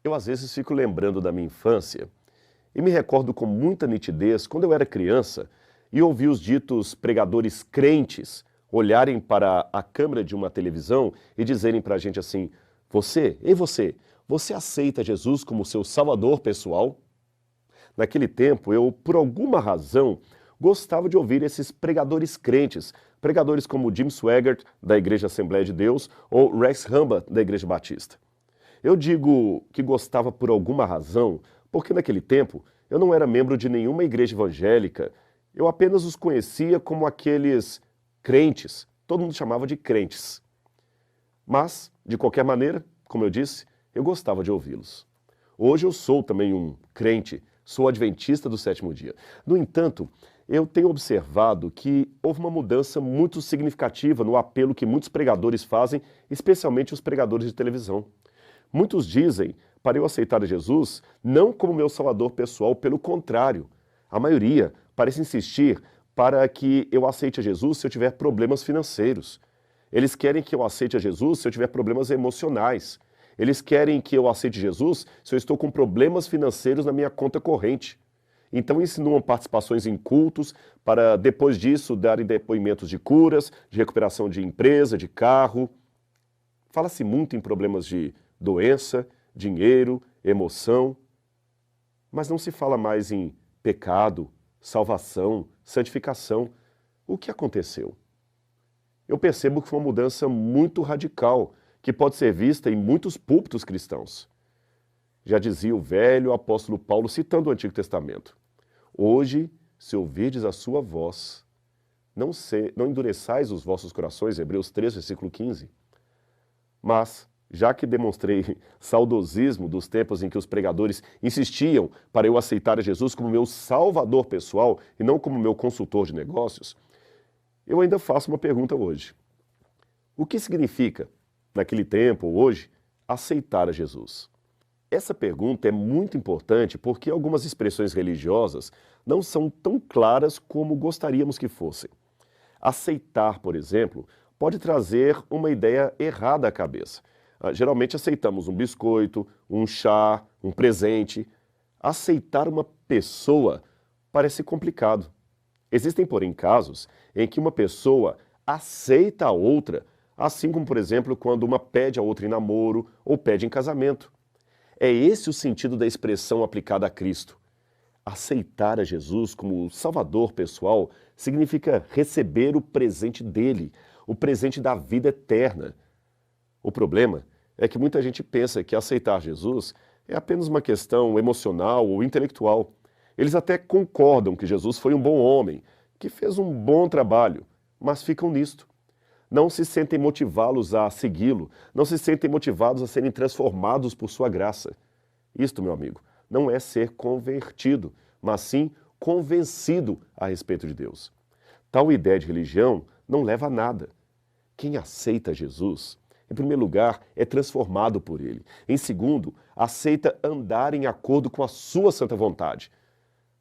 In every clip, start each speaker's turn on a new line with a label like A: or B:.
A: Eu às vezes fico lembrando da minha infância e me recordo com muita nitidez quando eu era criança e ouvi os ditos pregadores crentes olharem para a câmera de uma televisão e dizerem para a gente assim: você aceita Jesus como seu salvador pessoal? Naquele tempo, eu, por alguma razão, gostava de ouvir esses pregadores crentes, pregadores como Jim Swaggart, da Igreja Assembleia de Deus, ou Rex Humbard, da Igreja Batista. Eu digo que gostava por alguma razão, porque naquele tempo eu não era membro de nenhuma igreja evangélica, eu apenas os conhecia como aqueles crentes, todo mundo chamava de crentes. Mas, de qualquer maneira, como eu disse, eu gostava de ouvi-los. Hoje eu sou também um crente, sou adventista do sétimo dia. No entanto, eu tenho observado que houve uma mudança muito significativa no apelo que muitos pregadores fazem, especialmente os pregadores de televisão. Muitos dizem para eu aceitar a Jesus não como meu salvador pessoal, pelo contrário. A maioria parece insistir para que eu aceite a Jesus se eu tiver problemas financeiros. Eles querem que eu aceite a Jesus se eu tiver problemas emocionais. Eles querem que eu aceite Jesus se eu estou com problemas financeiros na minha conta corrente. Então insinuam participações em cultos para depois disso darem depoimentos de curas, de recuperação de empresa, de carro. Fala-se muito em problemas de doença, dinheiro, emoção, mas não se fala mais em pecado, salvação, santificação. O que aconteceu? Eu percebo que foi uma mudança muito radical, que pode ser vista em muitos púlpitos cristãos. Já dizia o velho apóstolo Paulo, citando o Antigo Testamento: hoje, se ouvirdes a sua voz, não endureçais os vossos corações, Hebreus 3, versículo 15. Mas, já que demonstrei saudosismo dos tempos em que os pregadores insistiam para eu aceitar a Jesus como meu salvador pessoal e não como meu consultor de negócios, eu ainda faço uma pergunta hoje. O que significa, naquele tempo ou hoje, aceitar a Jesus? Essa pergunta é muito importante porque algumas expressões religiosas não são tão claras como gostaríamos que fossem. Aceitar, por exemplo, pode trazer uma ideia errada à cabeça. Geralmente aceitamos um biscoito, um chá, um presente. Aceitar uma pessoa parece complicado. Existem, porém, casos em que uma pessoa aceita a outra, assim como, por exemplo, quando uma pede a outra em namoro ou pede em casamento. É esse o sentido da expressão aplicada a Cristo. Aceitar a Jesus como Salvador pessoal significa receber o presente dele, o presente da vida eterna. O problema é que muita gente pensa que aceitar Jesus é apenas uma questão emocional ou intelectual. Eles até concordam que Jesus foi um bom homem, que fez um bom trabalho, mas ficam nisto. Não se sentem motivados a segui-lo, não se sentem motivados a serem transformados por sua graça. Isto, meu amigo, não é ser convertido, mas sim convencido a respeito de Deus. Tal ideia de religião não leva a nada. Quem aceita Jesus, em primeiro lugar, é transformado por ele. Em segundo, aceita andar em acordo com a sua santa vontade.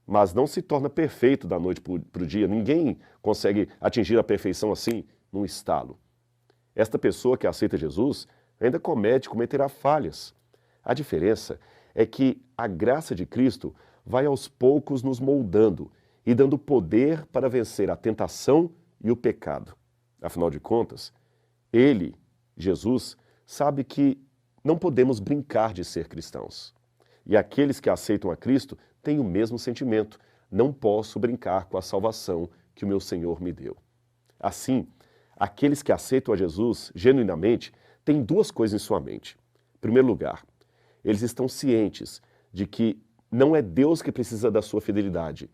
A: Mas não se torna perfeito da noite para o dia. Ninguém consegue atingir a perfeição assim, num estalo. Esta pessoa que aceita Jesus ainda cometerá falhas. A diferença é que a graça de Cristo vai aos poucos nos moldando e dando poder para vencer a tentação e o pecado. Afinal de contas, ele, Jesus, sabe que não podemos brincar de ser cristãos. E aqueles que aceitam a Cristo têm o mesmo sentimento. Não posso brincar com a salvação que o meu Senhor me deu. Assim, aqueles que aceitam a Jesus genuinamente têm duas coisas em sua mente. Em primeiro lugar, eles estão cientes de que não é Deus que precisa da sua fidelidade,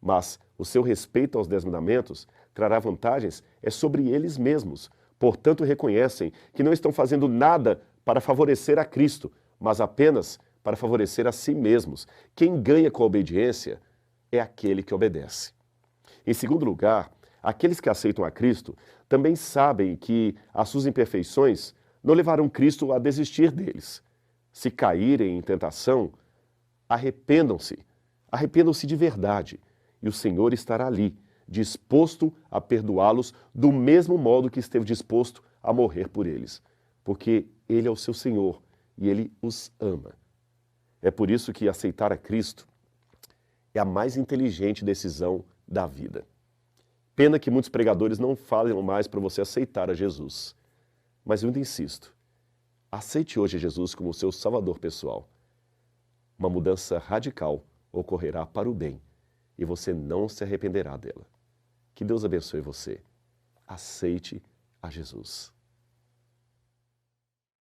A: mas o seu respeito aos 10 mandamentos trará vantagens sobre eles mesmos. Portanto, reconhecem que não estão fazendo nada para favorecer a Cristo, mas apenas para favorecer a si mesmos. Quem ganha com a obediência é aquele que obedece. Em segundo lugar, aqueles que aceitam a Cristo também sabem que as suas imperfeições não levarão Cristo a desistir deles. Se caírem em tentação, arrependam-se de verdade, e o Senhor estará ali, disposto a perdoá-los do mesmo modo que esteve disposto a morrer por eles, porque Ele é o seu Senhor e Ele os ama. É por isso que aceitar a Cristo é a mais inteligente decisão da vida. Pena que muitos pregadores não falam mais para você aceitar a Jesus. Mas eu ainda insisto, aceite hoje Jesus como seu salvador pessoal. Uma mudança radical ocorrerá para o bem e você não se arrependerá dela. Que Deus abençoe você. Aceite a Jesus.